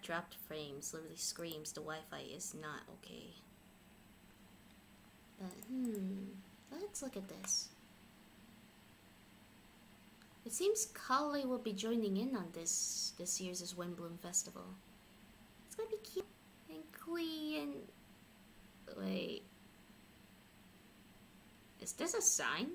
dropped frames literally screams the Wi-Fi is not okay. But, let's look at this. It seems Kale will be joining in on this year's Windblume Festival. It's gonna be cute and clean. Wait. Is this a sign?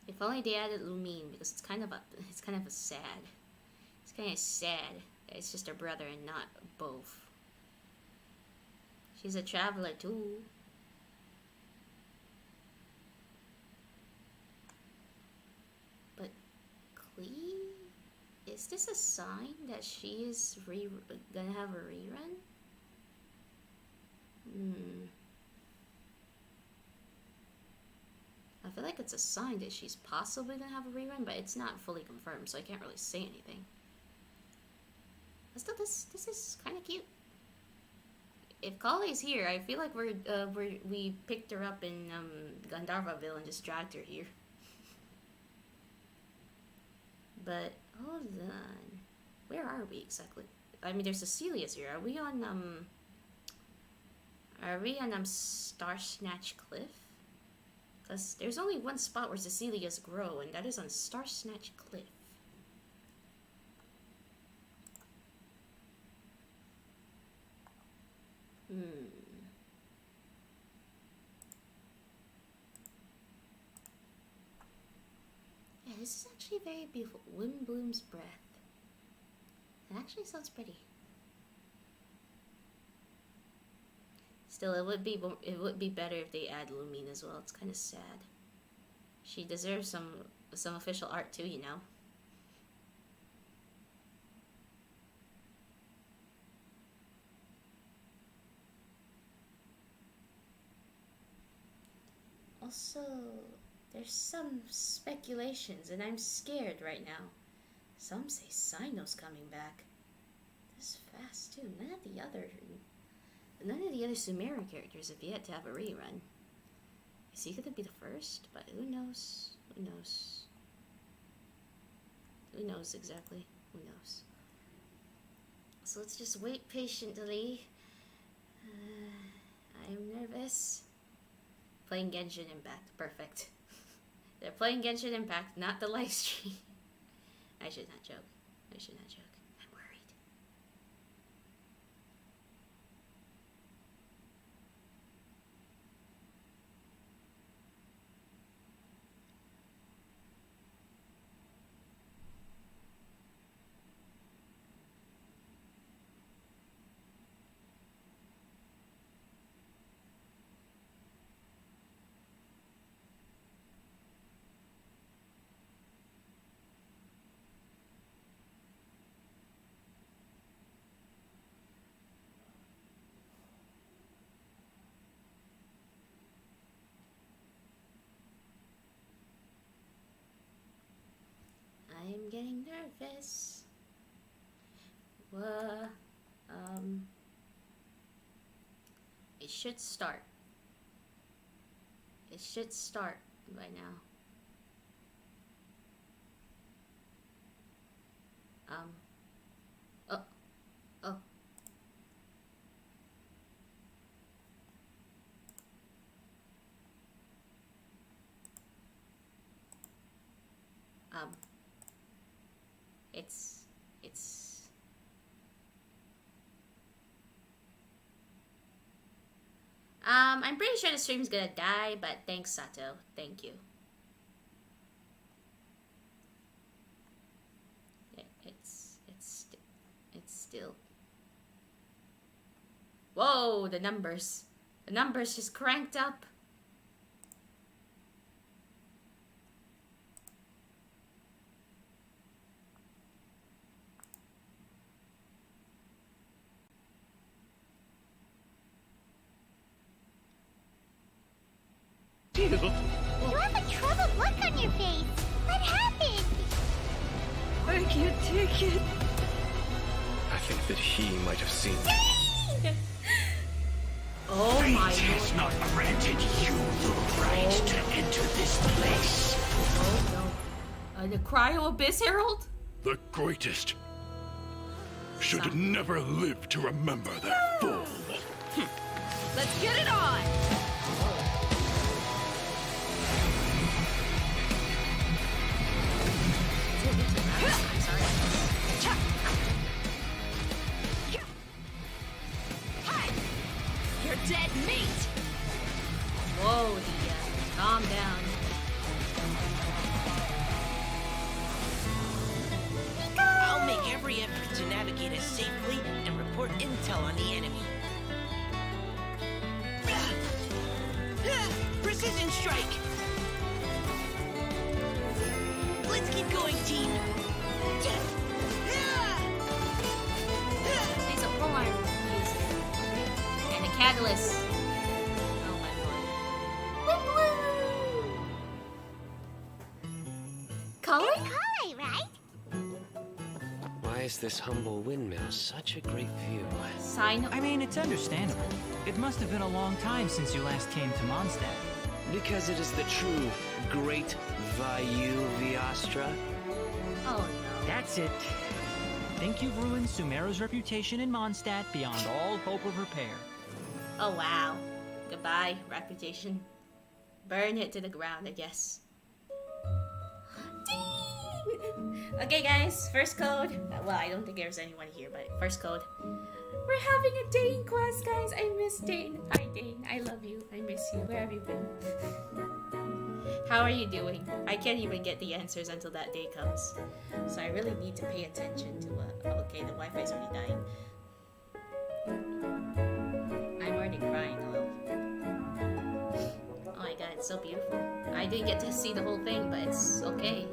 If only they added Lumine, because it's kind of sad. It's kind of sad that it's just her brother and not both. She's a traveler too. But Klee, is this a sign that she is gonna have a rerun? I feel like it's a sign that she's possibly gonna have a rerun, but it's not fully confirmed, so I can't really say anything. But still, this is kind of cute. If Kale's here, I feel like we picked her up in Gandharvaville and just dragged her here. But hold on, where are we exactly? I mean, there's Cecilia's here. Are we on Star Snatch Cliff? Because there's only one spot where Cecilia's grow, and that is on Star Snatch Cliff. Yeah, this is actually very beautiful. Windblume's Breath. It actually sounds pretty. Still, it would be better if they add Lumine as well. It's kind of sad. She deserves some official art too, you know. Also, there's some speculations, and I'm scared right now. Some say Sino's coming back. This fast too. None of the other Sumerian characters have yet to have a rerun. Is he gonna be the first? But who knows? Who knows? Who knows exactly? Who knows? So let's just wait patiently. I'm nervous. Playing Genshin Impact. Perfect. They're playing Genshin Impact, not the live stream. I should not joke. I should not joke. I'm worried. I'm getting nervous. It should start. It should start by now. Oh. It's I'm pretty sure the stream's gonna die, but thanks, Sato. Thank you. It's still. Whoa, the numbers. The numbers just cranked up. You have a troubled look on your face. What happened? I can't take it. I think that he might have seen me. Oh my Fate has not granted you the right to enter this place. Oh no. The Cryo Abyss Herald? The greatest should never live to remember their fall. Let's get it on! I'm sorry. Hi! You're dead meat! Whoa, Dehya. Calm down. I'll make every effort to navigate us safely and report intel on the enemy. Precision strike! Let's keep going, team! There's a pole arm music. And a catalyst. Oh my lord. Color? Color, right? Why is this humble windmill such a great view? Sign. I mean, it's understandable. It must have been a long time since you last came to Mondstadt. Because it is the true great Vayu Viastra. Oh no. That's it. Think you've ruined Sumeru's reputation in Mondstadt beyond all hope of repair. Oh wow. Goodbye, reputation. Burn it to the ground, I guess. Ding! Okay guys, first code. Well, I don't think there's anyone here, but first code. We're having a Dane quest, guys. I miss Dane. Hi Dane, I love you. I miss you. Where have you been? How are you doing? I can't even get the answers until that day comes. So I really need to pay attention to okay, the Wi-Fi's already dying. I'm already crying a little. Oh my god, it's so beautiful. I didn't get to see the whole thing, but it's okay.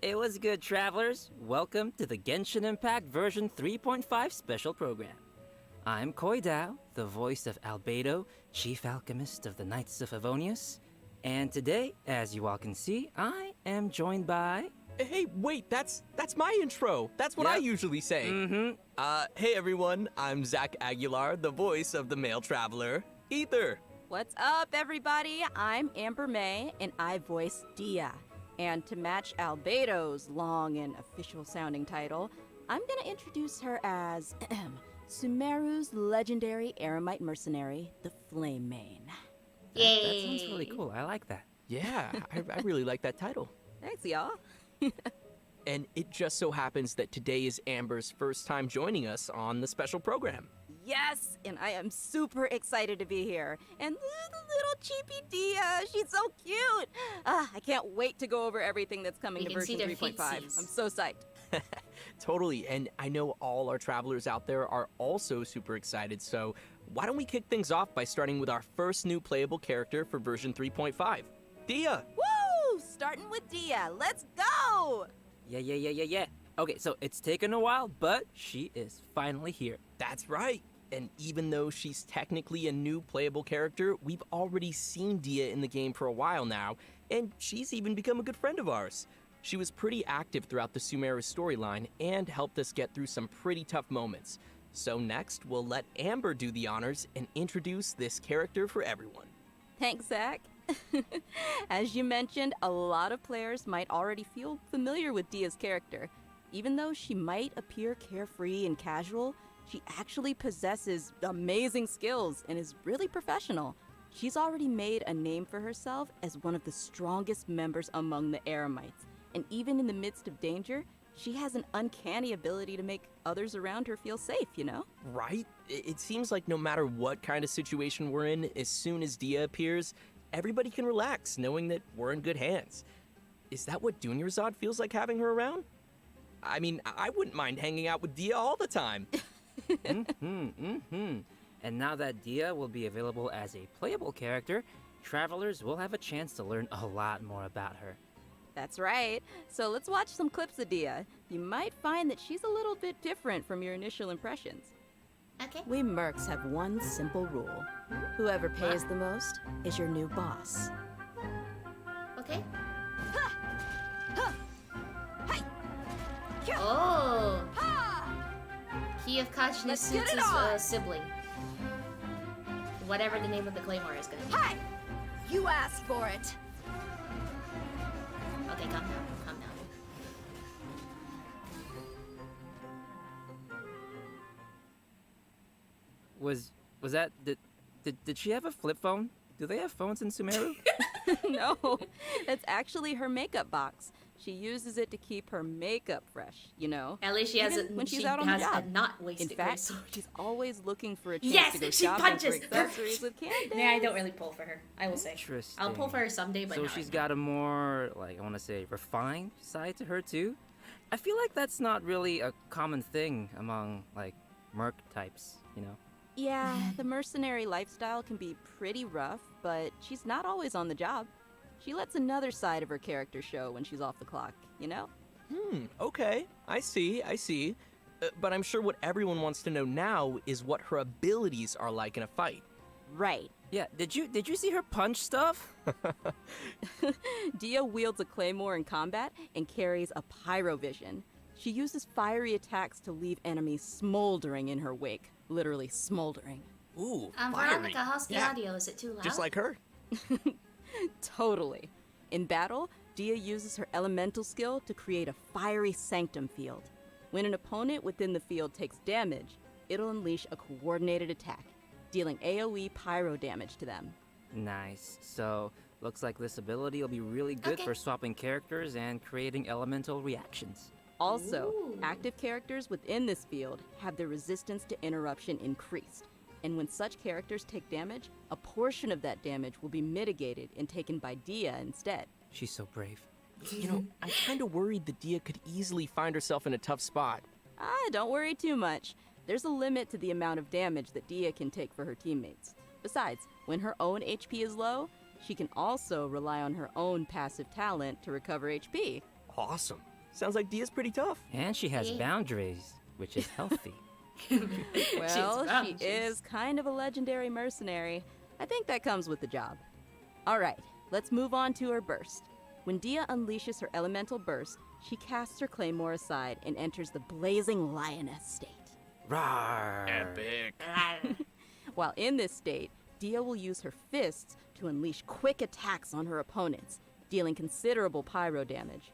It was good, travelers. Welcome to the Genshin Impact version 3.5 special program. I'm Koi Dao, the voice of Albedo, chief alchemist of the Knights of Favonius. And today, as you all can see, I am joined by... Hey, wait, that's my intro. That's what I Yep. usually say. Hey everyone, I'm Zach Aguilar, the voice of the male traveler, Ether. What's up, everybody? I'm Amber May, and I voice Dehya. And to match Albedo's long and official-sounding title, I'm gonna introduce her as Sumeru's legendary Eremite mercenary, the Flame Mane. Yay! That sounds really cool. I like that. Yeah, I really like that title. Thanks, y'all. And it just so happens that today is Amber's first time joining us on the special program. Yes, and I am super excited to be here. And the little cheapy Dehya, she's so cute. I can't wait to go over everything that's coming You to can see version their 3.5. feetsies. I'm so psyched. Totally, and I know all our travelers out there are also super excited, so why don't we kick things off by starting with our first new playable character for version 3.5, Dehya. Woo! Starting with Dehya. Let's go! Yeah. Okay, so it's taken a while, but she is finally here. That's right. And even though she's technically a new playable character, we've already seen Dehya in the game for a while now, and she's even become a good friend of ours. She was pretty active throughout the Sumeru storyline and helped us get through some pretty tough moments. So next, we'll let Amber do the honors and introduce this character for everyone. Thanks, Zach. As you mentioned, a lot of players might already feel familiar with Dehya's character. Even though she might appear carefree and casual, she actually possesses amazing skills and is really professional. She's already made a name for herself as one of the strongest members among the Eremites. And even in the midst of danger, she has an uncanny ability to make others around her feel safe, you know? Right? It seems like no matter what kind of situation we're in, as soon as Dehya appears, everybody can relax knowing that we're in good hands. Is that what Dunyarzad feels like having her around? I mean, I wouldn't mind hanging out with Dehya all the time. And now that Dehya will be available as a playable character, travelers will have a chance to learn a lot more about her. That's right. So let's watch some clips of Dehya. You might find that she's a little bit different from your initial impressions. Okay. We mercs have one simple rule. Whoever pays the most is your new boss. Okay. Oh! Key of Kachina Let's get suits it his on. sibling. Whatever the name of the claymore is gonna be. Hi! You asked for it. Okay, calm down, calm down. Was that did she have a flip phone? Do they have phones in Sumeru? No, that's actually her makeup box. She uses it to keep her makeup fresh, you know. At least she has Even when she's she out on has the job. a not wasted In fact, resource. she's always looking for a chance Yes, to go she shopping punches. for accessories with Candace. Nah, I don't really pull for her. I will say. Interesting. I'll pull for her someday, but so not she's right now. got a more, like, I want to say, refined side to her too. I feel like that's not really a common thing among, like, merc types, you know. Yeah, the mercenary lifestyle can be pretty rough, but she's not always on the job. She lets another side of her character show when she's off the clock, you know? Okay. I see. But I'm sure what everyone wants to know now is what her abilities are like in a fight. Right. Yeah, did you see her punch stuff? Dehya wields a claymore in combat and carries a pyrovision. She uses fiery attacks to leave enemies smoldering in her wake. Literally smoldering. Ooh, Veronica, how's the audio? Is it too loud? Just like her. Totally. In battle, Dehya uses her elemental skill to create a fiery sanctum field. When an opponent within the field takes damage, it'll unleash a coordinated attack, dealing AoE pyro damage to them. Nice. So, looks like this ability will be really good Okay. for swapping characters and creating elemental reactions. Also, Ooh. active characters within this field have their resistance to interruption increased. And when such characters take damage, a portion of that damage will be mitigated and taken by Dehya instead. She's so brave. You know, I'm kind of worried that Dehya could easily find herself in a tough spot. Don't worry too much. There's a limit to the amount of damage that Dehya can take for her teammates. Besides, when her own HP is low, she can also rely on her own passive talent to recover HP. Awesome. Sounds like Dehya's pretty tough. And she has Yeah. boundaries, which is healthy. Well, she boundaries. is kind of a legendary mercenary. I think that comes with the job. Alright, let's move on to her burst. When Dehya unleashes her elemental burst, she casts her claymore aside and enters the blazing lioness state. Rawr. Epic. While in this state, Dehya will use her fists to unleash quick attacks on her opponents, dealing considerable pyro damage.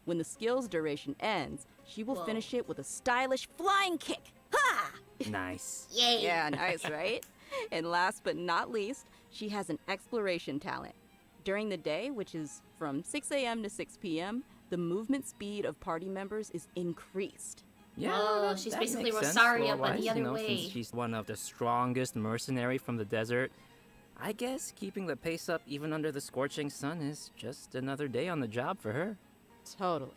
When the skill's duration ends, she will Whoa. finish it with a stylish flying kick. Ha! Nice. Yay! Yeah, nice, right? And last but not least, she has an exploration talent. During the day, which is from 6 a.m. to 6 p.m., the movement speed of party members is increased. Yeah, Oh, she's that basically makes sense Rosaria, but lore-wise, the other you know, way. Since she's one of the strongest mercenary from the desert. I guess keeping the pace up even under the scorching sun is just another day on the job for her. Totally.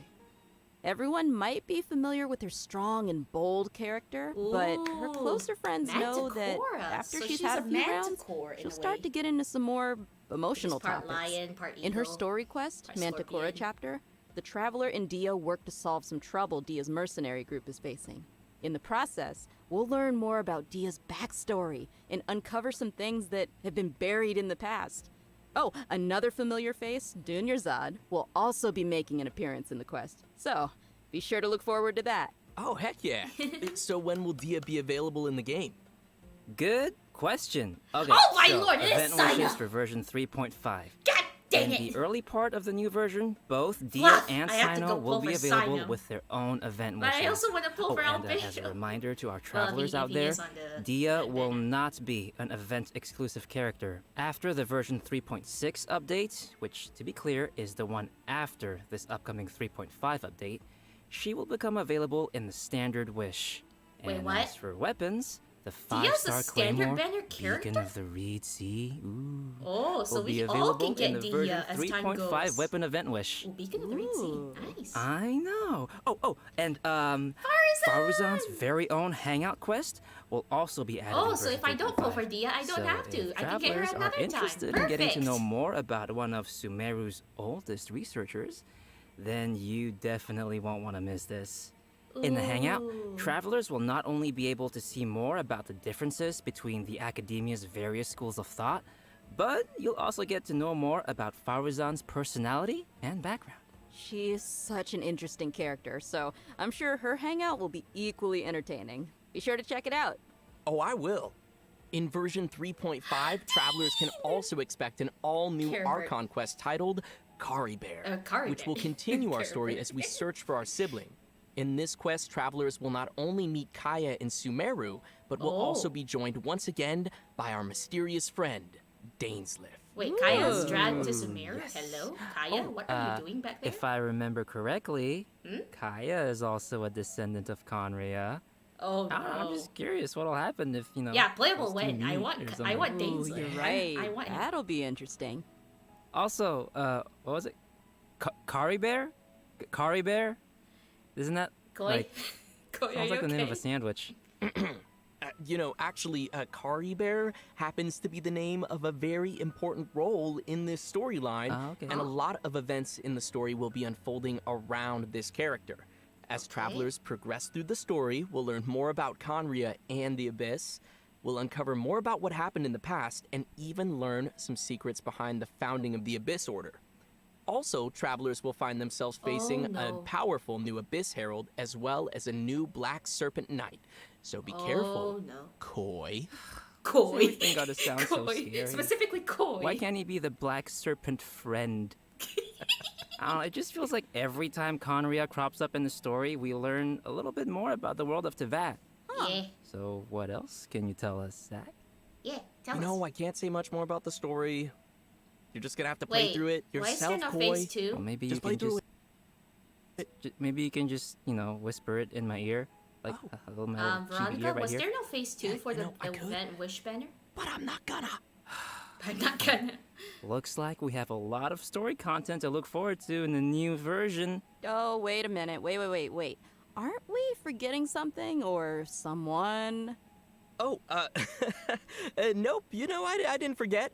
Everyone might be familiar with her strong and bold character, but her Ooh, closer friends know that Manticora. after So she's she's had a a few rounds, Manticore in she'll a start way. to get into some more emotional She's part topics. lion, part In her eagle, story quest, part Manticora scorpion. chapter, the Traveler and Dehya work to solve some trouble Dehya's mercenary group is facing. In the process, we'll learn more about Dehya's backstory and uncover some things that have been buried in the past. Oh, another familiar face, Dunyarzad, will also be making an appearance in the quest. So, be sure to look forward to that. Oh, heck yeah. So when will Dehya be available in the game? Good question. Okay, Oh my so lord, it is event wishes Saya! for version 3.5. God dang In it! the early part of the new version, both Dehya Fluff, and I have to go Sino will pull be for available Sino. with their own event But wishes. I also want to pull for and as a Albedo. reminder to our Well, if travelers he- out if he there, is on the Dehya will banner. not be an event-exclusive character. After the version 3.6 update, which, to be clear, is the one after this upcoming 3.5 update, she will become available in the standard wish. Wait, And what? as for weapons, The Dia's a 5-star standard Claymore, banner Beacon character? of the Reed Sea. Ooh. Oh, so will be we all available can get in the version Dehya as time 3.5 goes. weapon event wish. Ooh, Beacon of the Red Sea. Nice. I know. And Faruzan's very own hangout quest will also be added. Oh, in so if version I don't vote for 3.5. Dehya, I don't So have to. if I can get her travelers another are interested time. in getting to Perfect. know more about one of Sumeru's oldest researchers, then you definitely won't want to miss this. In the hangout, Ooh. travelers will not only be able to see more about the differences between the academia's various schools of thought, but you'll also get to know more about Faruzan's personality and background. She is such an interesting character, so I'm sure her hangout will be equally entertaining. Be sure to check it out. Oh, I will. In version 3.5, travelers can also expect an all-new Care Archon quest titled Kari Bear, Kari which Bear. will continue our Care story Bear. as we search for our sibling. In this quest, travelers will not only meet Kaya and Sumeru, but will also be joined once again by our mysterious friend, Dainsliff. Wait, Kaya's dragged to Ooh, Sumeru? yes. Hello? Kaya, what are you doing back there? If I remember correctly, Hmm? Kaya is also a descendant of Conria. Oh, no. I'm just curious what'll happen if, Yeah, playable those two win. I meet want or I something. want Ooh, Dainsliff. you're right. I want him. That'll be interesting. Also, what was it? Kari Bear? Kari Bear? Isn't that Koi? like Koi, are sounds you like the name of okay? a sandwich? Actually, Kari Bear happens to be the name of a very important role in this storyline, Ah, okay. and a lot of events in the story will be unfolding around this character. As travelers progress through the story, we'll learn more about Conria and the Abyss. We'll uncover more about what happened in the past, and even learn some secrets behind the founding of the Abyss Order. Also, travelers will find themselves facing a powerful new Abyss Herald, as well as a new Black Serpent Knight. So be careful, Oh, no. Koi. Koi. Everything gotta sound so Koi. scary. Specifically Koi. Why can't he be the Black Serpent friend? I don't know, it just feels like every time Conria crops up in the story, we learn a little bit more about the world of Tevat. Yeah. So what else can you tell us, Zach? Yeah, tell You us. know, I can't say much more about the story. You're just gonna have to play Wait, through it why is there yourself, no Koi. phase 2? Well, maybe Just you play can through maybe you can just, whisper it in my ear. Like a little my little chibi Veronica, ear right was here. there no phase 2 for the I could. event Wish banner? But I'm not gonna. I'm not gonna. Looks like we have a lot of story content to look forward to in the new version. Oh, wait a minute. Wait. Aren't we forgetting something or someone? Oh, nope. You know, I didn't forget.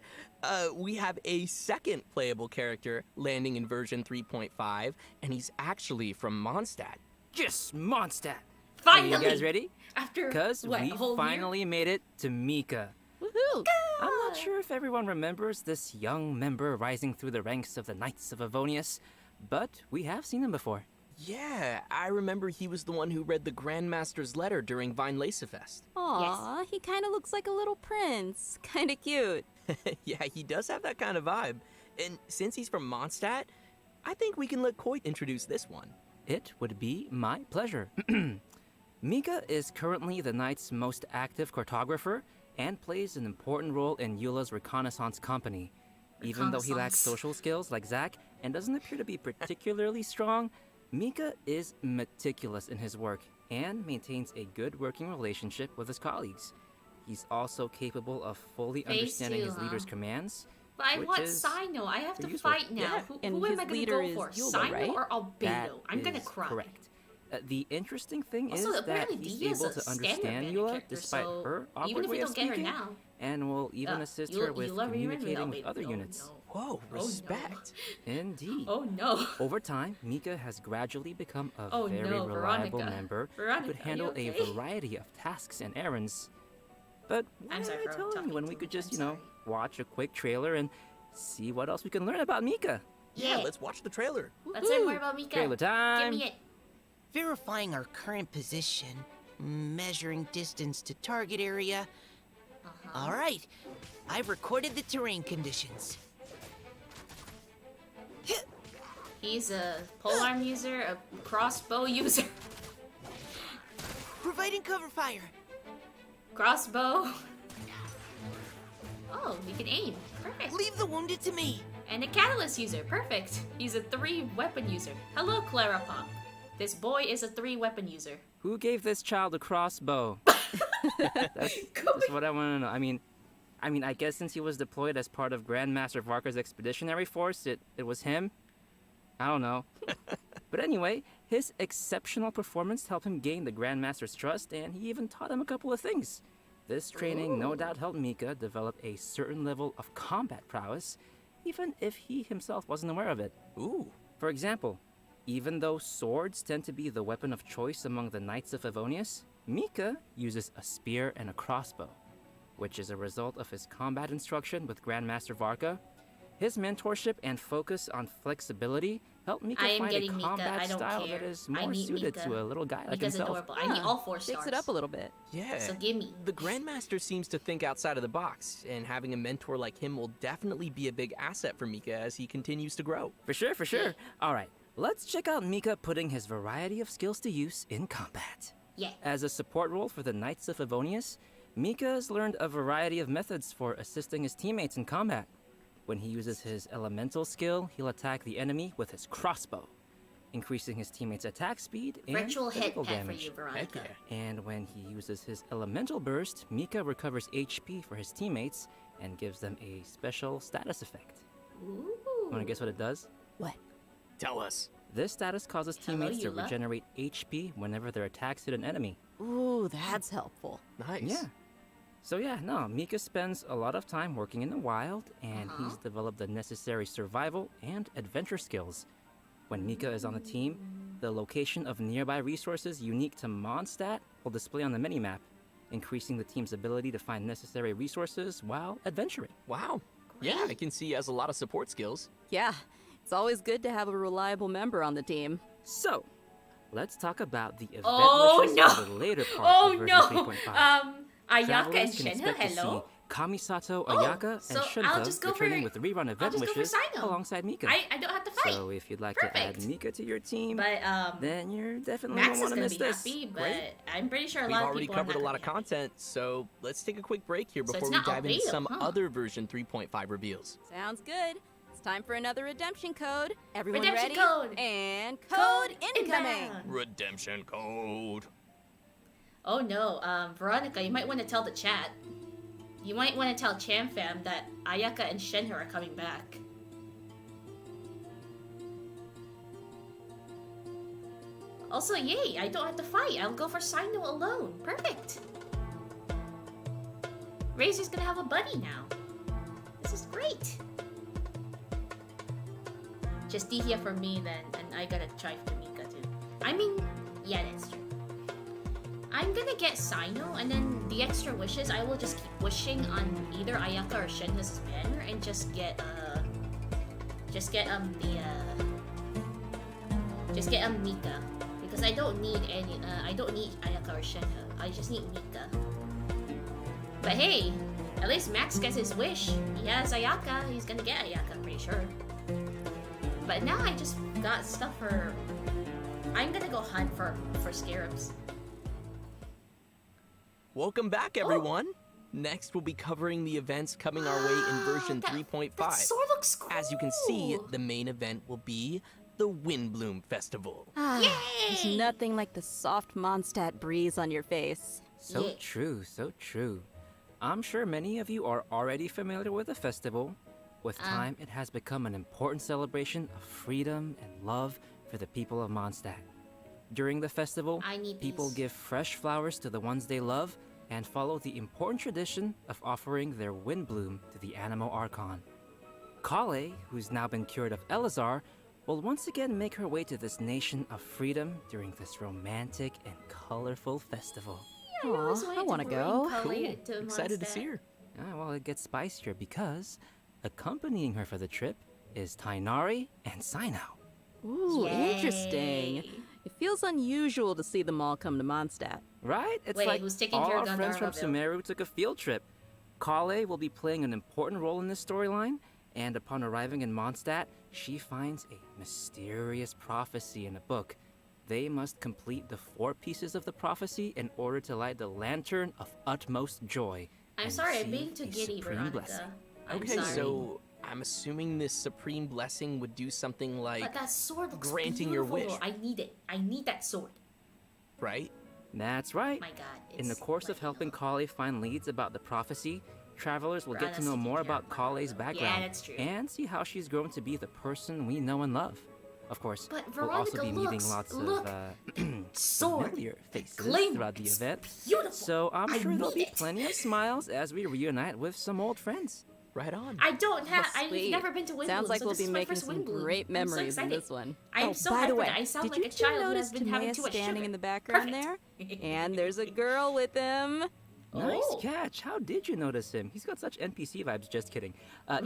We have a second playable character landing in version 3.5, and he's actually from Mondstadt. Yes, Mondstadt! Finally! Are you guys ready? After Because what, we a whole finally made it to Mika. Woohoo! I'm not sure if everyone remembers this young member rising through the ranks of the Knights of Avonius, but we have seen him before. Yeah, I remember he was the one who read the Grandmaster's letter during Vine Lacefest. Aw, he kind of looks like a little prince. Kind of cute. Yeah, he does have that kind of vibe. And since he's from Mondstadt, I think we can let Koi introduce this one. It would be my pleasure. Mika is currently the Knight's most active cartographer and plays an important role in Eula's reconnaissance company. Even though he lacks social skills like Zack and doesn't appear to be particularly strong, Mika is meticulous in his work and maintains a good working relationship with his colleagues. He's also capable of fully Phase understanding 2, his leader's huh? commands. But I which want is Sino. I have to pretty useful. fight now. Yeah, Who and am his I going to leader go is for? Eula, Sino right? or Albedo? That I'm going to is cry. correct. The interesting thing Also, is that apparently he's Dehya's able a to standard understand banner Eula character, despite so her even awkward if way we of don't get her speaking, now, and will even assist her with Eula remembers communicating with Albedo. other Oh, units. no. Whoa, no. respect. Indeed. Oh no. Over time, Mika has gradually become a Oh, very no, reliable Veronica. member who Veronica, could handle are you a okay? variety of tasks and errands. But why I'm sorry am I for telling talking you when too we could much, just, I'm sorry. watch a quick trailer and see what else we can learn about Mika? Yeah, let's watch the trailer. Let's learn more about Mika. Trailer time. Give me it. Verifying our current position, measuring distance to target area. All right, I've recorded the terrain conditions. He's a polearm user, a crossbow user, Providing cover fire. crossbow. Oh, we can aim. Perfect. Leave the wounded to me. And a catalyst user. Perfect. He's a 3-weapon user. Hello, Clara Pop. This boy is a 3-weapon user. Who gave this child a crossbow? That's what I want to know. I guess since he was deployed as part of Grandmaster Varka's expeditionary force, it was him. I don't know. But anyway, his exceptional performance helped him gain the Grandmaster's trust, and he even taught him a couple of things. This training no doubt helped Mika develop a certain level of combat prowess, even if he himself wasn't aware of it. Ooh. For example, even though swords tend to be the weapon of choice among the Knights of Favonius, Mika uses a spear and a crossbow, which is a result of his combat instruction with Grandmaster Varka. His mentorship and focus on flexibility helped Mika find a combat style that is more suited to a little guy like himself. Adorable. I need all 4 stars. Shakes it up a little bit. Yeah. So gimme. The Grandmaster seems to think outside of the box, and having a mentor like him will definitely be a big asset for Mika as he continues to grow. For sure. All right, let's check out Mika putting his variety of skills to use in combat. Yeah. As a support role for the Knights of Favonius, Mika has learned a variety of methods for assisting his teammates in combat. When he uses his elemental skill, he'll attack the enemy with his crossbow, increasing his teammates' attack speed and Virtual head physical pet for damage. you, Veronica. And when he uses his elemental burst, Mika recovers HP for his teammates and gives them a special status effect. Ooh. Wanna guess what it does? What? Tell us. This status causes Hello, teammates to Eula. regenerate HP whenever their attacks hit an enemy. Ooh, that's helpful. Nice. Yeah. So yeah, no, Mika spends a lot of time working in the wild, and he's developed the necessary survival and adventure skills. When Mika is on the team, the location of nearby resources unique to Mondstadt will display on the minimap, increasing the team's ability to find necessary resources while adventuring. Wow. Yeah, I can see he has a lot of support skills. Yeah, it's always good to have a reliable member on the team. So, let's talk about the event Oh, wishes no. of the later part Oh of version no. 3.5. Ayaka and Travelers can Shenhe, expect to hello. see Kamisato, Oh, Ayaka, so and I'll just Shunta go for- returning with rerun event I'll just go for wishes Sino. alongside Mika. I don't have to fight. So if you'd like to add Perfect. Mika to your team, But then you're definitely Max gonna is want to gonna miss be this. happy, but Great. I'm pretty sure a We've lot of already people covered are a not lot of gonna be happy. content, so let's take a quick break here So before it's we not dive into Albedo, some huh? other version 3.5 reveals. Sounds good. It's time for another redemption code. Everyone Redemption ready? code. And Code code incoming. inbound. Redemption code. Oh no, Veronica, you might want to tell the chat. You might want to tell ChamFam that Ayaka and Shenhe are coming back. Also, yay, I don't have to fight. I'll go for Sino alone. Perfect. Razor's gonna have a buddy now. This is great. Just Dehya for me then, and I gotta try for Mika too. I mean, yeah, that's true. I'm gonna get Sino, and then the extra wishes, I will just keep wishing on either Ayaka or Shenhe's banner, and just get Mika, because I don't need Ayaka or Shenhe. I just need Mika. But hey, at least Max gets his wish. He has Ayaka. He's gonna get Ayaka, I'm pretty sure. But now I just got stuff for. I'm gonna go hunt for scarabs. Welcome back, everyone. Next, we'll be covering the events coming our way in version That 3.5. sword looks cool. As you can see, the main event will be the Windblume Festival. There's nothing like the soft Mondstadt breeze on your face. So Yeah. true, so true. I'm sure many of you are already familiar with the festival. With time, it has become an important celebration of freedom and love for the people of Mondstadt. During the festival, I need people these. give fresh flowers to the ones they love and follow the important tradition of offering their Windblume to the Animo Archon. Kale, who's now been cured of Elazar, will once again make her way to this nation of freedom during this romantic and colorful festival. I always Aw, I wanted wanna bring go. Kale to Excited to Mondstadt. see her. Well, it gets spicier because accompanying her for the trip is Tainari and Sino. Ooh, Yay. interesting. It feels unusual to see them all come to Mondstadt. Right? It's Wait, like who's taking all care our of friends from Gandharvaville? Sumeru took a field trip. Kale will be playing an important role in this storyline, and upon arriving in Mondstadt, she finds a mysterious prophecy in a book. They must complete the 4 pieces of the prophecy in order to light the lantern of utmost joy. I'm and sorry, I'm receive being too a giddy, supreme Veronica. blessing. I'm Okay, sorry. so I'm assuming this supreme blessing would do something like, But that sword looks granting your beautiful. wish. I need it. I need that sword. right? That's right. My God. In the it's course of like, helping Kale find leads about the prophecy, travelers will Bro, get to that's know taking more care about of my mom, Kale's though. background Yeah, that's true. and see how she's grown to be the person we know and love. Of course, But we'll also Veronica, be meeting looks, lots look, of sword, familiar faces claymore, throughout the it's event. beautiful. So I'm I sure there'll mean be it. plenty of smiles as we reunite with some old friends. Right on. I don't have. Oh, I've sweet. never been to Windblume, Sounds like so we'll this be is my making first some Windblume. great I'm so memories in excited. this one. I'm Oh, so by the hyped. way, I sound did like you a child who notice has been having Dehya too much standing sugar. in the background Perfect. there? And there's a girl with him. Nice Oh. catch. How did you notice him? He's got such NPC vibes. Just kidding.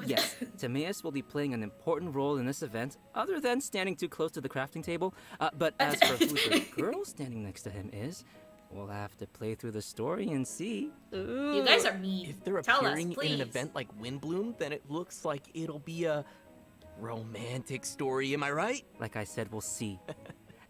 Yes, Timaeus will be playing an important role in this event, other than standing too close to the crafting table. But as for who the girl standing next to him is, we'll have to play through the story and see. You guys are mean. If they're Tell us, appearing please. in an event like Windblume, then it looks like it'll be a romantic story, am I right? Like I said, we'll see.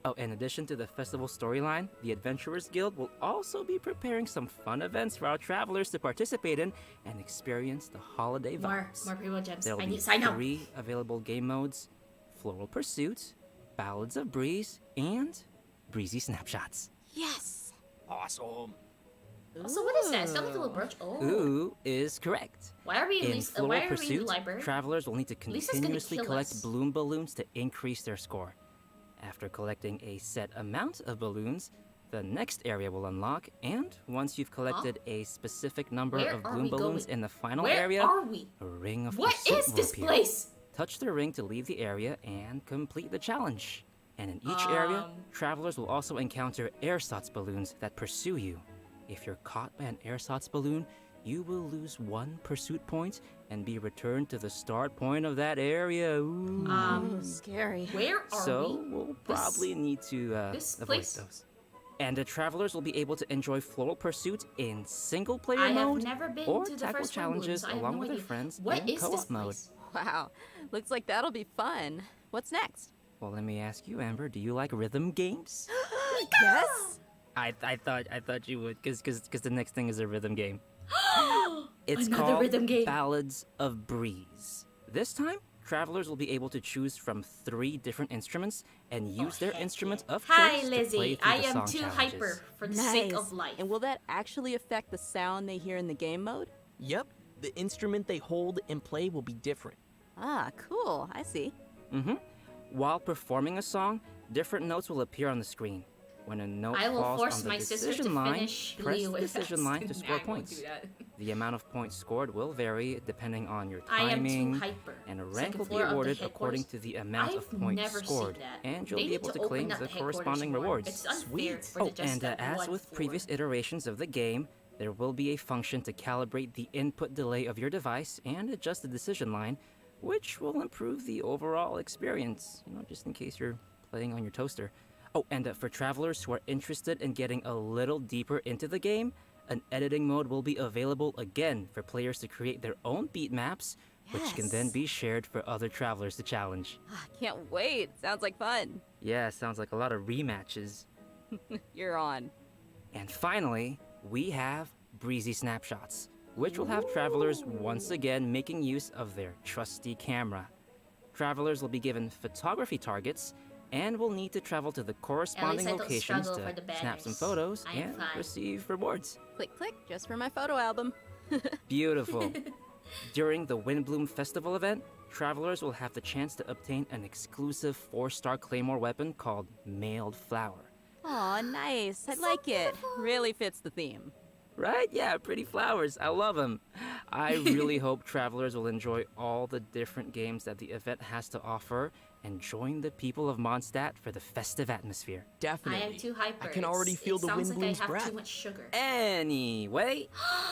Oh, in addition to the festival storyline, the Adventurers Guild will also be preparing some fun events for our travelers to participate in and experience the holiday vibes. More Primo Gems. There'll I be need to sign up. 3 available game modes: Floral Pursuit, Ballads of Breeze, and Breezy Snapshots. Yes. Awesome. Also, what is that? Is that like a little brooch? Oh. Ooh is correct. Why are we In Floral why are we in the Pursuit, library? travelers will need to Lisa's gonna continuously kill collect us. bloom balloons to increase their score. After collecting a set amount of balloons, the next area will unlock, and once you've collected a specific number Where of are bloom we balloons going? in the final Where area, are we? a ring of What pursuit is will this appear. place? Touch the ring to leave the area and complete the challenge. And in each area, travelers will also encounter ersatz balloons that pursue you. If you're caught by an ersatz balloon, you will lose 1 pursuit point and be returned to the start point of that area. Ooh. Scary. Where are So we? we'll probably need to this avoid place? those. And the travelers will be able to enjoy Floral Pursuit in single-player I have mode never been or to the tackle first Windblume, challenges so I have along no with their idea. friends What in is co-op this mode. place? Wow. Looks like that'll be fun. What's next? Well, let me ask you, Amber, do you like rhythm games? Yes. I thought you would, cause the next thing is a rhythm game. It's Another called rhythm game. Ballads of Breeze. This time, travelers will be able to choose from 3 different instruments and use their heck instrument of Hi, choice to play Lizzie. through I the am song too challenges. hyper for the Nice. sake of life. And will that actually affect the sound they hear in the game mode? Yep, the instrument they hold and play will be different. Ah, cool. I see. Mm-hmm. While performing a song, different notes will appear on the screen. When a note I will falls force on the my sister decision to line, finish press Leo the if decision line to that's- score I won't points. do that. The amount of points scored will vary depending on your I am too timing, hyper. and a rank Second will be floor of the awarded according headquarters. to the amount of I've points never scored, seen that. and you'll They be need able to open claim up the headquarters corresponding more. rewards. It's unfair Sweet. for Oh, the just and that as one with floor. previous iterations of the game, there will be a function to calibrate the input delay of your device and adjust the decision line, which will improve the overall experience, just in case you're playing on your toaster. Oh, and for travelers who are interested in getting a little deeper into the game, an editing mode will be available again for players to create their own beat maps, which can then Yes. be shared for other travelers to challenge. Ah, can't wait. Sounds like fun. Yeah, sounds like a lot of rematches. You're on. And finally, we have Breezy Snapshots, which will have travelers once again making use of their trusty camera. Travelers will be given photography targets and will need to travel to the corresponding I don't locations struggle for to the snap some banners. photos I am and fine. receive rewards. Click, click, just for my photo album. Beautiful. During the Windblume Festival event, travelers will have the chance to obtain an exclusive 4-star claymore weapon called Mailed Flower. Aw, nice. I like it. Really fits the theme. Right? Yeah, pretty flowers. I love them. I really hope travelers will enjoy all the different games that the event has to offer and join the people of Mondstadt for the festive atmosphere. I Definitely. am too hyper. I can already feel the sounds like I Windblume's have breath. too much sugar. Anyway,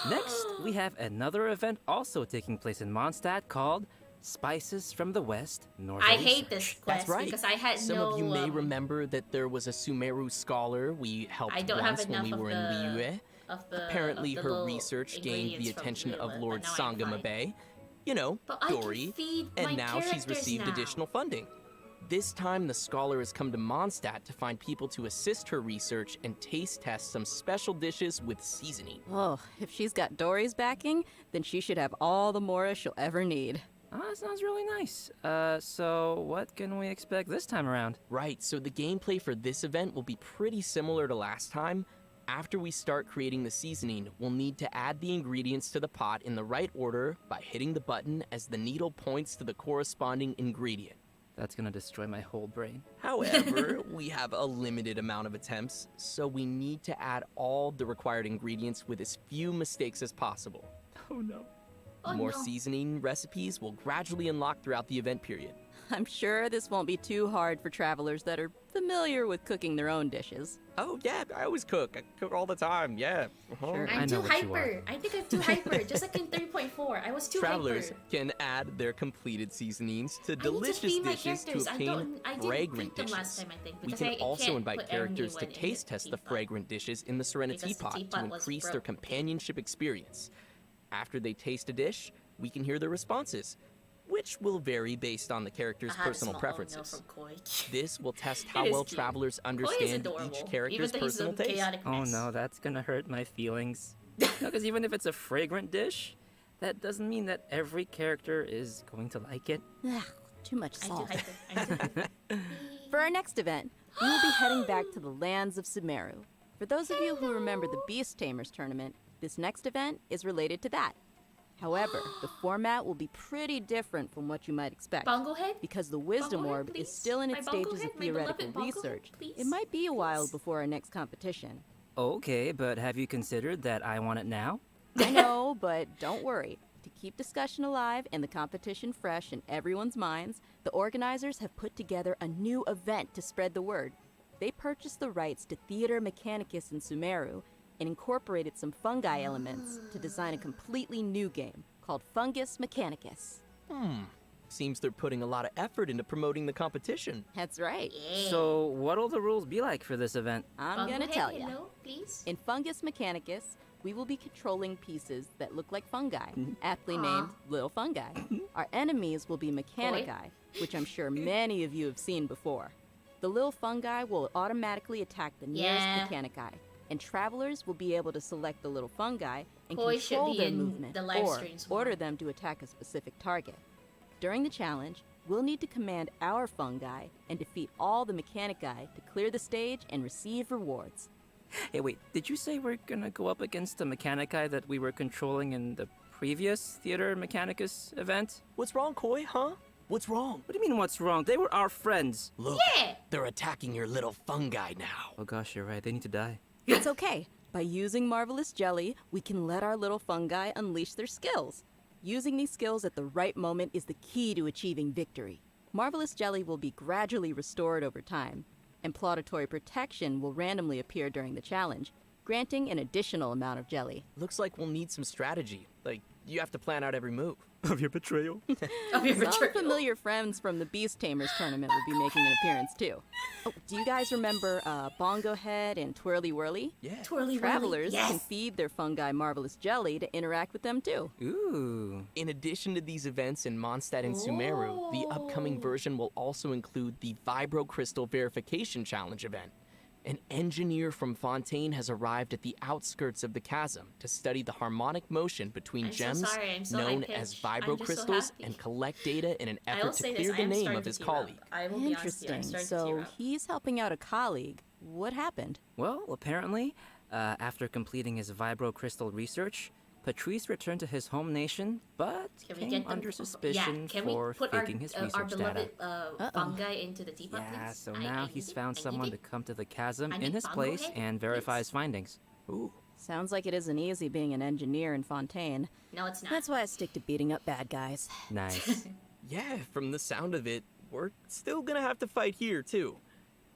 next we have another event also taking place in Mondstadt called Spices from the West, Northern I hate this Research. quest That's right. because I had Some no. of you may remember that there was a Sumeru scholar we helped I don't have once when we enough were of in the- Liyue. of the. Apparently, of the her little research gained the ingredients from attention of Liyue, Lord but now I'm fine. Sangamabe. You know, But I can Dory. feed my And now she's characters received now. additional funding. This time, the scholar has come to Mondstadt to find people to assist her research and taste test some special dishes with seasoning. Oh, if she's got Dory's backing, then she should have all the Mora she'll ever need. That sounds really nice. So what can we expect this time around? Right, so the gameplay for this event will be pretty similar to last time. After we start creating the seasoning, we'll need to add the ingredients to the pot in the right order by hitting the button as the needle points to the corresponding ingredient. That's gonna destroy my whole brain. However, we have a limited amount of attempts, so we need to add all the required ingredients with as few mistakes as possible. Oh no. Oh, More no. seasoning recipes will gradually unlock throughout the event period. I'm sure this won't be too hard for travelers that are familiar with cooking their own dishes. Oh yeah, I always cook. I cook all the time, yeah. Sure. I I'm know too what you are. hyper. I think I'm too hyper. Just like in 3.4, I was too Travelers hyper. can add their completed seasonings to I need to delicious feed my dishes to characters. obtain I didn't fragrant feed them dishes. last time, I think, We because can I also can't invite put characters to anyone in taste test the teapot. fragrant dishes in the Serenity Because the Teapot to teapot was increase their broke. companionship experience. After they taste a dish, we can hear their responses, which will vary based on the character's I had a personal small preferences. no from Koi. This will test how It is well cute. travelers Koi is understand adorable, each character's even though he's personal a taste. chaotic Oh mess. no, that's gonna hurt my feelings. Because even if it's a fragrant dish, that doesn't mean that every character is going to like it. Ugh, too much I'm too salt. hyper. I'm too hyper. For our next event, we will be heading back to the lands of Sumeru. For those of you who remember the Beast Tamers tournament, this next event is related to that. However, the format will be pretty different from what you might expect. Bongo head? Because the Wisdom Bongo head, Orb is please. still in My its bongo stages head, of my beloved theoretical bongo head, research, please. it might be a while Please. before our next competition. Okay, but have you considered that I want it now? I know, but don't worry. To keep discussion alive and the competition fresh in everyone's minds, the organizers have put together a new event to spread the word. They purchased the rights to Theater Mechanicus in Sumeru and incorporated some fungi elements to design a completely new game called Fungus Mechanicus. Seems they're putting a lot of effort into promoting the competition. That's right. Yeah. So, what'll the rules be like for this event? I'm Bongo gonna head, tell you. hello, please. In Fungus Mechanicus, we will be controlling pieces that look like fungi, aptly named little fungi. Our enemies will be mechanici, which I'm sure many of you have seen before. The little fungi will automatically attack the nearest Yeah. mechanici, and travelers will be able to select the little fungi and Koi should control be their in movement the live or streams more. order them to attack a specific target. During the challenge, we'll need to command our fungi and defeat all the mechanici to clear the stage and receive rewards. Hey, wait, did you say we're gonna go up against the Mechanici that we were controlling in the previous Theater Mechanicus event? What's wrong, Koi, huh? What's wrong? What do you mean, what's wrong? They were our friends. Look, Yeah. they're attacking your little fungi now. Oh gosh, you're right. They need to die. It's okay. By using Marvelous Jelly, we can let our little fungi unleash their skills. Using these skills at the right moment is the key to achieving victory. Marvelous Jelly will be gradually restored over time, and Plauditory Protection will randomly appear during the challenge, granting an additional amount of jelly. Looks like we'll need some strategy. Like, you have to plan out every move. Of your betrayal? Of your Some betrayal. familiar friends from the Beast Tamers tournament will be making an appearance too. Oh, do you guys remember Bongo Head and Twirly Whirly? Yeah. Twirly Travelers whirly. can Yes. feed their fungi Marvelous Jelly to interact with them too. Ooh. In addition to these events in Mondstadt and Sumeru, the upcoming version will also include the Vibro Crystal Verification Challenge event. An engineer from Fontaine has arrived at the outskirts of the chasm to study the harmonic motion between I'm so gems sorry, I'm so known high-pitched. as I'm vibro just so crystals happy. and collect data in an I will effort to say clear this, I the am name starting of to his tear up. colleague. I will be honest with you, I'm Interesting. starting to tear So up. he's helping out a colleague. What happened? Well, apparently, after completing his Vibro Crystal research, Patrice returned to his home nation, but Can we came get them? under suspicion Can for we put faking his our research beloved data. fungi into the teapot, Yeah, please? so I now need he's it, found I need someone to it. come to the chasm I in need his Bongo place Head, and verify his please. findings. Ooh. Sounds like it isn't easy being an engineer in Fontaine. No, it's not. That's why I stick to beating up bad guys. Nice. Yeah, from the sound of it, we're still gonna have to fight here, too.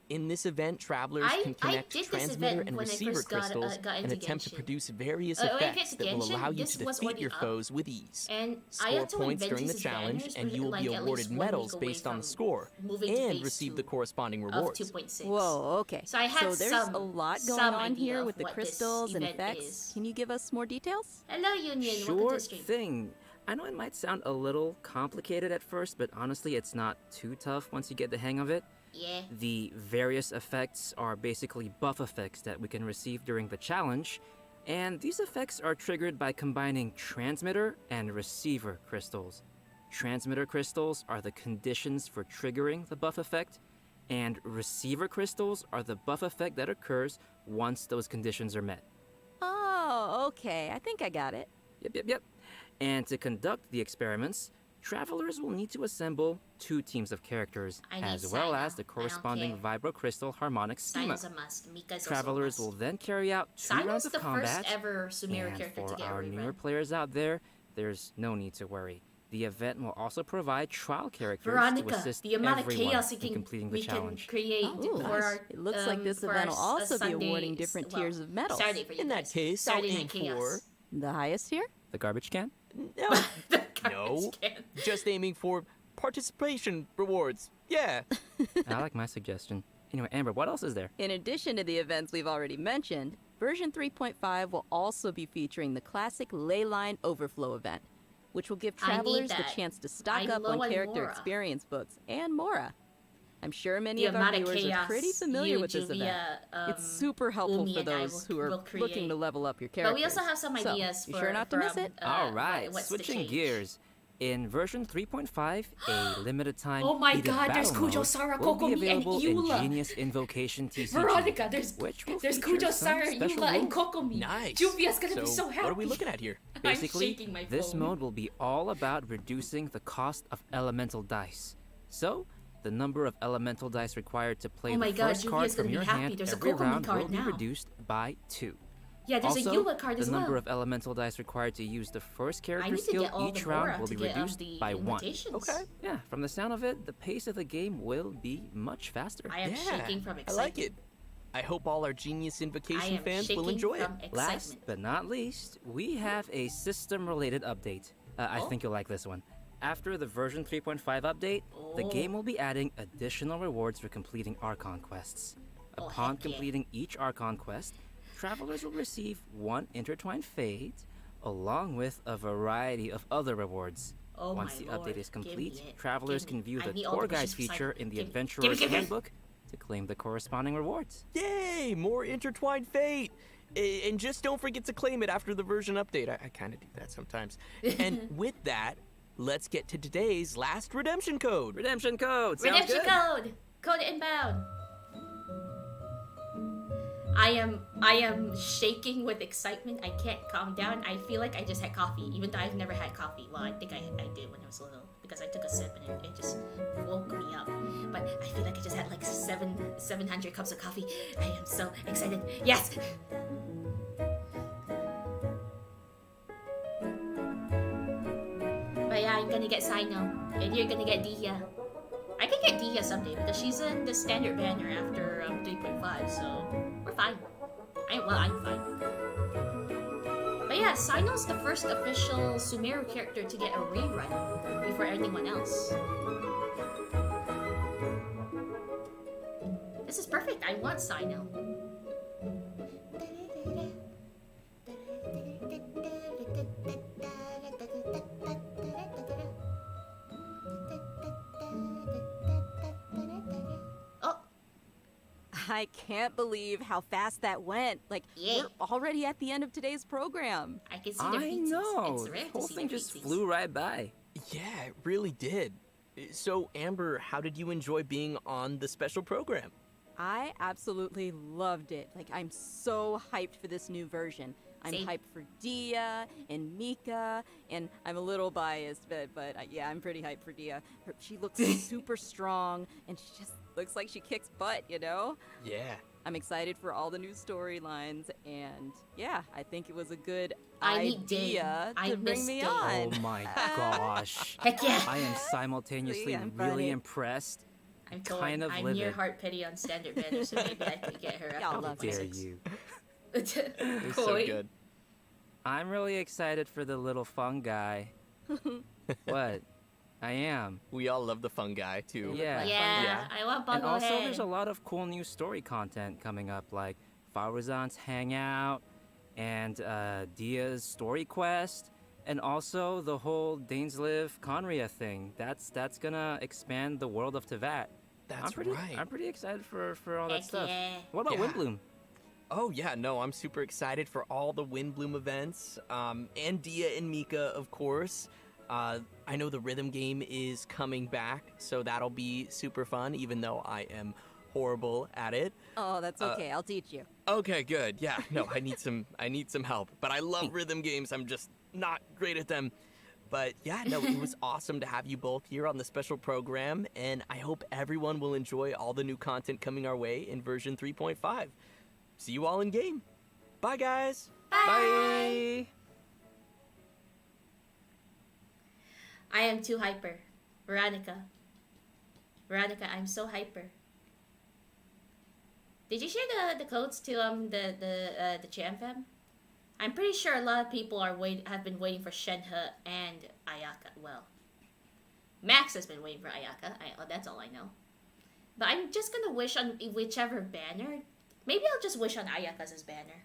In this event, travelers I can connect did this transmitter event and when I receiver first got crystals into and attempt to Genshin. produce various When I effects get that will Genshin, allow you this to was defeat already your up. foes with ease. And I Score had to points invent during the these challenge, banners and with, you will like, be at awarded least 1 medals week away based on the from score moving to and phase receive 2 the corresponding of rewards. 2.6. Whoa, okay. So I had there's some- a lot going some on idea here of with the what this crystals and event effects. is. Can you give us more details? Hello, Union. Welcome to Sure the stream. thing. I know it might sound a little complicated at first, but honestly, it's not too tough once you get the hang of it. Yeah. The various effects are basically buff effects that we can receive during the challenge, and these effects are triggered by combining transmitter and receiver crystals. Transmitter crystals are the conditions for triggering the buff effect, And receiver crystals are the buff effect that occurs once those conditions are met. Oh, okay. I think I got it. Yep. And to conduct the experiments, travelers will need to assemble 2 teams of characters, I need as well Sino. as the corresponding vibro-crystal harmonic schema. Sino's a must. Mika's Travelers also a will must. then carry out 2 Sino's rounds of the combat. first ever Sumeru And character to for get a our newer rerun. players out there, there's no need to worry. The event will also provide trial characters to Veronica, assist the amount of everyone chaos in completing the we can challenge. create Ooh, for nice. our It looks like this for event our will also be Sunday- awarding different tiers of medals. Saturday for you In that guys. case, I'll Saturday aim Night Chaos. for... The highest tier? The garbage can? No, The no. garbage can. Just aiming for participation rewards. Yeah. I like my suggestion. Anyway, Amber, what else is there? In addition to the events we've already mentioned, version 3.5 will also be featuring the classic Leyline Overflow event, which will give I need travelers the that. chance to stock I'm up low on on character Mora. experience books and Mora. I'm sure many The of our amount of viewers are chaos pretty familiar with this event. Juvia, It's super helpful Umi for and I those who will are looking create. to level up your characters. But we also have some So, ideas be for sure not to miss it. All right, what's the switching change? gears. In version 3.5, a limited time Oh my heated God, there's battle Kujo, mode Sara, will be Kokomi, and available in Eula. Genius Invocation TCG, Veronica, there's which will there's feature Kujo, some Sara, special Eula, and rules. Kokomi. Nice. Juvia's gonna be so happy. What are we looking at here? Basically, I'm shaking my this phone. mode will be all about reducing the cost of elemental dice. So, the number of elemental dice required to play Oh my the God, first card Juvia's from gonna be your happy. hand There's a every Kokomi round card will be now. reduced by 2. Yeah, there's Also, a Eula card the as number well. of elemental dice required to use the first I character need to skill get all each the round Mora will to be get reduced the by 1. invitations. Okay. Yeah, from the sound of it, the pace of the game will be much faster. I am Yeah, shaking from I excitement. like it. I hope all our Genius I Invocation am fans shaking will enjoy it. from excitement. Last but not least, we have a system-related update. I Oh? think you'll like this one. After the version 3.5 update, the Oh. game will be adding additional rewards for completing Archon quests. Oh, Upon heck yeah. completing each Archon quest, travelers will receive 1 intertwined fate, along with a variety of other rewards. Oh Once my the lord, update is give me complete, it. travelers Give me- can view I the need all the tour guide wishes beside feature me. in the Give me- Adventurer's give me. Handbook to claim the corresponding rewards. Yay! More intertwined fate! And just don't forget to claim it after the version update. I kind of do that sometimes. And with that, let's get to today's last redemption code. Redemption code! Sounds Redemption good. code! Code inbound! I am shaking with excitement. I can't calm down. I feel like I just had coffee, even though I've never had coffee. Well, I think I did when I was little, because I took a sip and it just woke me up. But I feel like I just had like 700 cups of coffee. I am so excited. Yes! But yeah, I'm gonna get Sino, and you're gonna get Dehya. I can get Dehya someday because she's in the standard banner after 3.5, so we're fine. I'm fine. But yeah, Sino's the first official Sumeru character to get a rerun before anyone else. This is perfect. I want Sino. Oh, I can't believe how fast that went. Like, Yeah. we're already at the end of today's program. I can see their I feetsies. know. It's The rare to whole see thing their just feetsies. flew right by. Yeah, it really did. So, Amber, how did you enjoy being on the special program? I absolutely loved it. Like, I'm so hyped for this new version. I'm Same. hyped for Dehya and Mika, and I'm a little biased, but yeah, I'm pretty hyped for Dehya. She looks super strong, and she just looks like she kicks butt, you know? Yeah. I'm excited for all the new storylines, and yeah, I think it was a good I need Day. idea I to bring miss me Day. on. Oh my gosh. Heck yeah! I am simultaneously See, I'm really funny. impressed. I'm told kind of I'm livid. near heart pity on standard banner, so maybe I could get her Y'all after love Dare 3.6. you. It was so Koi. good. I'm really excited for the little fungi. What? I am. We all love the fungi, too. Yeah. Yeah, Yeah. I want And also, Bugglehead. there's a lot of cool new story content coming up, like Faruzan's Hangout and Dia's story quest, and also the whole Dainsliv Conria thing. That's gonna expand the world of Tevat. That's I'm right. pretty excited for all that Heck stuff. yeah. What about Yeah. Windblume? Oh, yeah, no, I'm super excited for all the Windblume events, and Dehya and Mika, of course. I know the rhythm game is coming back, so that'll be super fun, even though I am horrible at it. Oh, that's okay. I'll teach you. Okay, good. Yeah, no, I need some help. But I love rhythm games. I'm just not great at them. But yeah, no, it was awesome to have you both here on the special program, and I hope everyone will enjoy all the new content coming our way in version 3.5. See you all in game. Bye, guys. Bye. I am too hyper. Veronica, I'm so hyper. Did you share the codes to the Jam Fam? I'm pretty sure a lot of people have been waiting for Shenhe and Ayaka. Well, Max has been waiting for Ayaka. That's all I know. But I'm just gonna wish on whichever banner. Maybe I'll just wish on Ayaka's banner,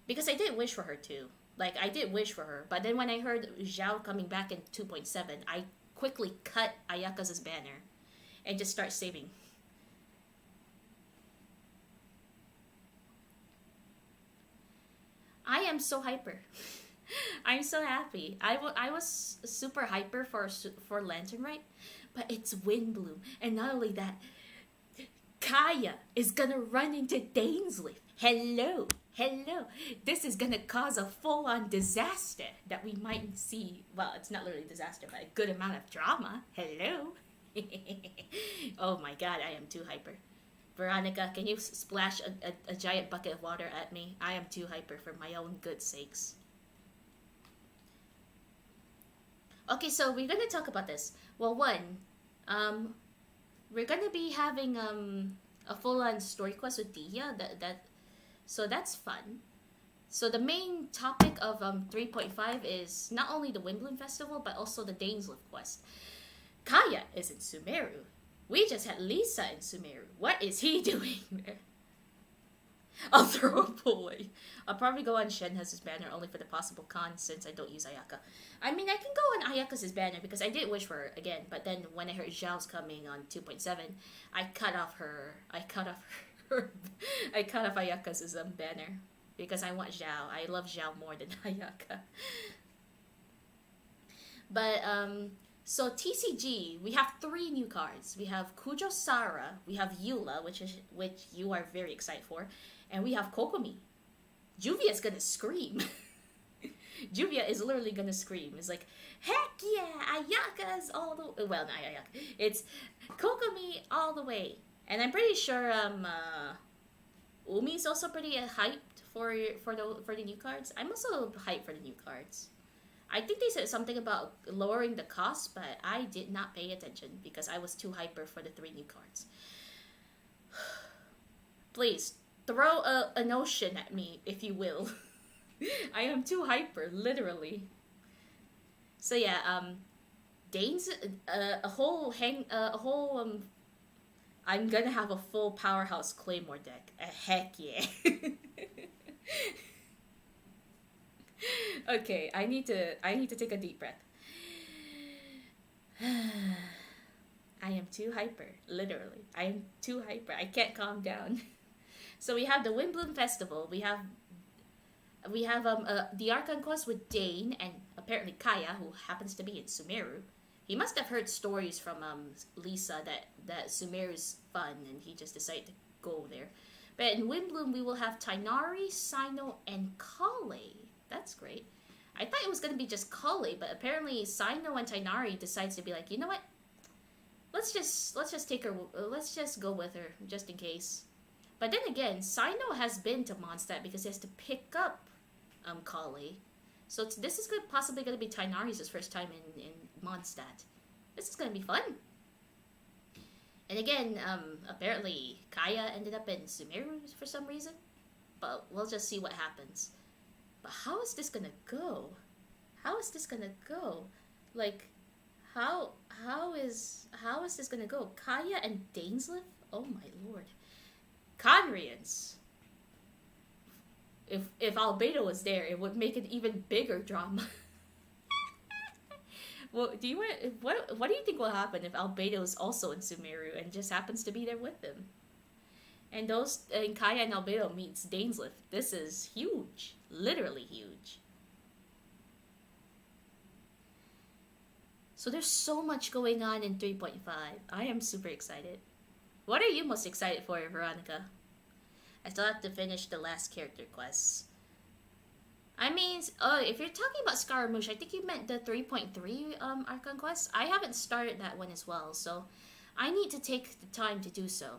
because I did wish for her too. Like, I did wish for her, but then when I heard Zhao coming back in 2.7, I quickly cut Ayaka's banner and just start saving. I am so hyper. I'm so happy. I was super hyper for Lantern Rite, but it's Windblume, and not only that, Kaya is gonna run into Dainsleif. Hello. This is gonna cause a full-on disaster that we might see. Well, it's not literally a disaster, but a good amount of drama. Hello. Oh my god, I am too hyper. Veronica, can you splash a giant bucket of water at me? I am too hyper for my own good sakes. Okay, so we're gonna talk about this. Well, one, we're gonna be having a full-on story quest with Dehya. So that's fun. So the main topic of 3.5 is not only the Windblume Festival, but also the Dainsleif quest. Kaya is in Sumeru. We just had Lisa in Sumeru. What is he doing there? I'll throw a away. I'll probably go on Shenhe's banner only for the possible cons, since I don't use Ayaka. I mean, I can go on Ayaka's banner because I did wish for her again, but then when I heard Zhao's coming on 2.7, I cut off Ayaka's banner because I want Zhao. I love Zhao more than Ayaka. But so TCG, we have 3 new cards. We have Kujo Sara, we have Eula, which you are very excited for, and we have Kokomi. Juvia's gonna scream. Juvia is literally gonna scream. It's like, heck yeah, Ayaka's all the well, not Ayaka. It's Kokomi all the way. And I'm pretty sure Umi's also pretty hyped for the new cards. I'm also hyped for the new cards. I think they said something about lowering the cost, but I did not pay attention because I was too hyper for the 3 new cards. Please, throw an ocean at me, if you will. I am too hyper, literally. So yeah, Dane's I'm gonna have a full powerhouse Claymore deck. Heck yeah. Okay, I need to take a deep breath. I am too hyper, literally. I am too hyper. I can't calm down. So we have the Windblume Festival. We have the Archon quest with Dane and apparently Kaya, who happens to be in Sumeru. He must have heard stories from Lisa that Sumeru's fun, and he just decided to go there. But in Windblume, we will have Tighnari, Cyno, and Kale. That's great. I thought it was gonna be just Kale, but apparently Cyno and Tighnari decides to be like, you know what? Let's just take her. Let's just go with her just in case. But then again, Cyno has been to Mondstadt because he has to pick up Kale. So this is possibly gonna be Tighnari's first time in Mondstadt. This is gonna be fun. And again, apparently Kaya ended up in Sumeru for some reason, but we'll just see what happens. But how is this gonna go? How is this gonna go? Like, how is this gonna go? Kaya and Dainsleif? Oh my lord. Conrians. If Albedo was there, it would make an even bigger drama. Well, what do you think will happen if Albedo is also in Sumeru and just happens to be there with them? And Kaya and Albedo meets Dainsleif. This is huge. Literally huge. So there's so much going on in 3.5. I am super excited. What are you most excited for, Veronica? I still have to finish the last character quests. I mean, if you're talking about Scaramouche, I think you meant the 3.3 Archon quest. I haven't started that one as well, so I need to take the time to do so.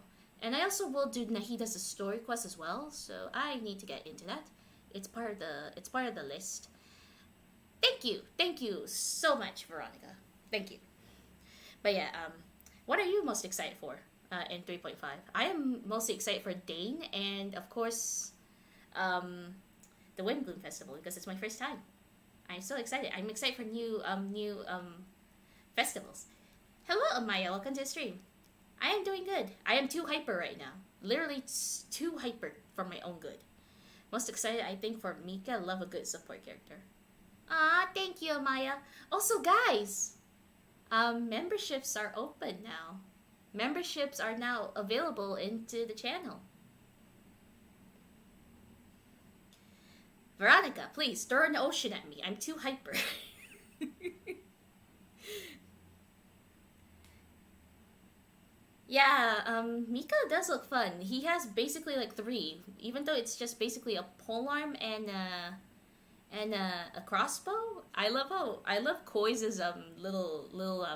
And I also will do Nahida's story quest as well, so I need to get into that. It's part of the list. Thank you so much, Veronica. Thank you. But yeah, what are you most excited for in 3.5? I am mostly excited for Dane and of course, the Windblume Festival because it's my first time. I'm so excited. I'm excited for new festivals. Hello, Amaya. Welcome to the stream. I am doing good. I am too hyper right now. Literally too hyper for my own good. Most excited, I think, for Mika. Love a good support character. Ah, thank you, Amaya. Also, guys, memberships are open now. Memberships are now available into the channel. Veronica, please throw an ocean at me. I'm too hyper. Yeah, Mika does look fun. He has basically like 3, even though it's just basically a polearm and a crossbow. I love Koi's little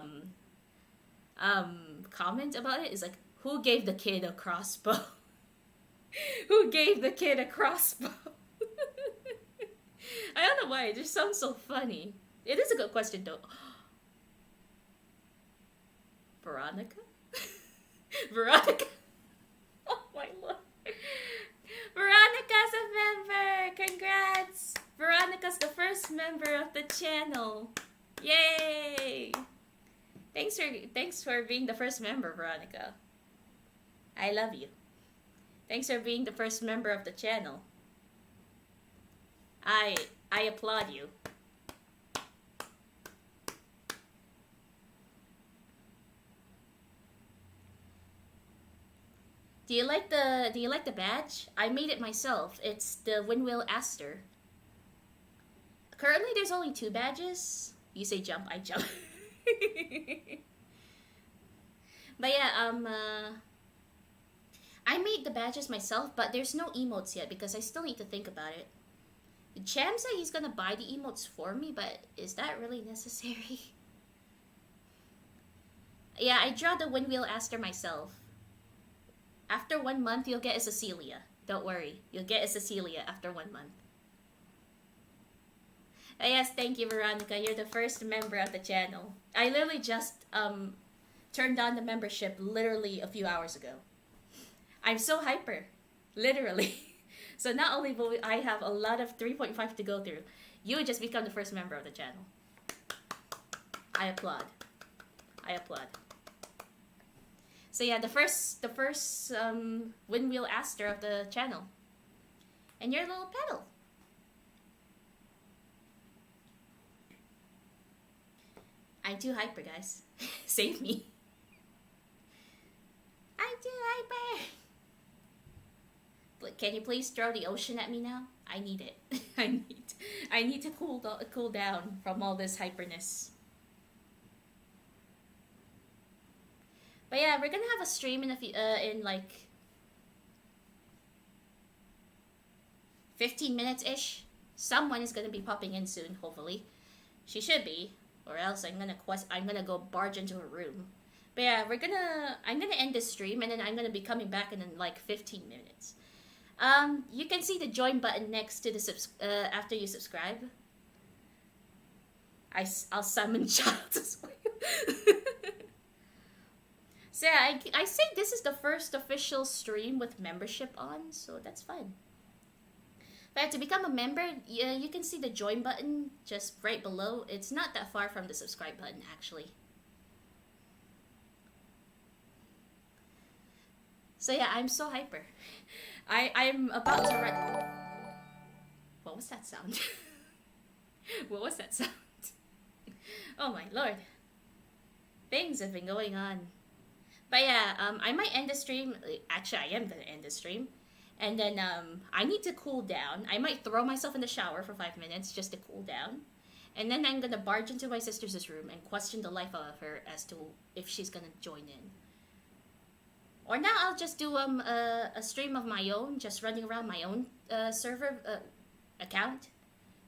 comment about it is like, who gave the kid a crossbow? Who gave the kid a crossbow? I don't know why, it just sounds so funny. It is a good question though. Veronica? Veronica? Oh my lord. Veronica's a member! Congrats! Veronica's the first member of the channel. Yay! Thanks for being the first member, Veronica. I love you. Thanks for being the first member of the channel. I applaud you. Do you like the badge? I made it myself. It's the Windwheel Aster. Currently there's only 2 badges. You say jump, I jump. But yeah, I made the badges myself, but there's no emotes yet because I still need to think about it. Cham said he's gonna buy the emotes for me, but is that really necessary? Yeah, I draw the Windwheel Aster myself. After 1 month, you'll get a Cecilia. Don't worry, you'll get a Cecilia after 1 month. Yes, thank you, Veronica. You're the first member of the channel. I literally just turned on the membership literally a few hours ago. I'm so hyper, literally. So not only will I have a lot of 3.5 to go through, you just become the first member of the channel. I applaud. I applaud. So yeah, the first Windwheel Aster of the channel. And your little pedal. I'm too hyper, guys. Save me. I'm too hyper. But can you please throw the ocean at me now? I need it. I need to cool down from all this hyperness. But yeah, we're gonna have a stream in a few, in like 15 minutes ish. Someone is gonna be popping in soon, hopefully. She should be, or else I'm gonna go barge into her room. But yeah, I'm gonna end this stream and then I'm gonna be coming back in like 15 minutes. You can see the join button next to the after you subscribe. I'll summon child as well. So yeah, I think this is the first official stream with membership on, so that's fun. But to become a member, you can see the join button just right below. It's not that far from the subscribe button, actually. So yeah, I'm so hyper. I'm about to run. What was that sound? What was that sound? Oh my lord. Things have been going on. But yeah, I might end the stream. Actually, I am gonna end the stream. And then I need to cool down. I might throw myself in the shower for 5 minutes just to cool down. And then I'm gonna barge into my sister's room and question the life out of her as to if she's gonna join in. Or now I'll just do a stream of my own, just running around my own server account.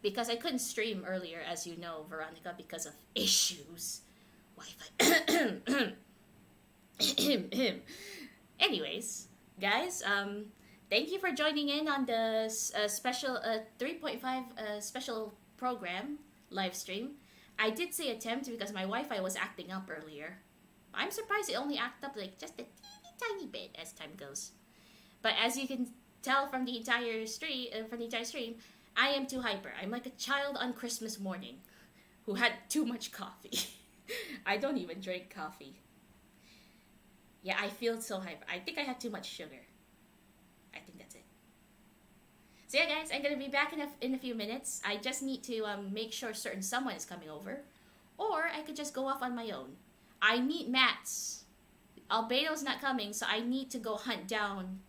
Because I couldn't stream earlier, as you know, Veronica, because of issues. Wi-Fi. Anyways, guys, thank you for joining in on the special 3.5 special program live stream. I did say attempt because my Wi-Fi was acting up earlier. I'm surprised it only acted up like just a teeny tiny bit as time goes. But as you can tell from the entire stream, I am too hyper. I'm like a child on Christmas morning who had too much coffee. I don't even drink coffee. Yeah, I feel so hyper. I think I had too much sugar. I think that's it. So yeah, guys, I'm gonna be back in a few minutes. I just need to make sure certain someone is coming over, or I could just go off on my own. I need mats. Albedo's not coming, so I need to go hunt down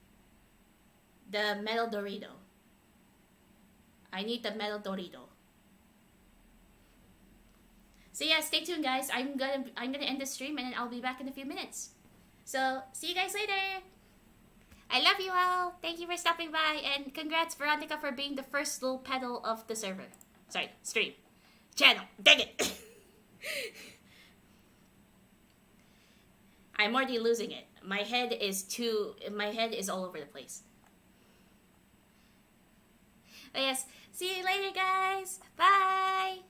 the metal Dorito. I need the metal Dorito. So yeah, stay tuned, guys. I'm gonna end the stream and then I'll be back in a few minutes. So see you guys later. I love you all. Thank you for stopping by, and congrats, Veronica, for being the first little pedal of the server. Sorry, stream, channel. Dang it! I'm already losing it. My head is all over the place. But yes, see you later, guys. Bye.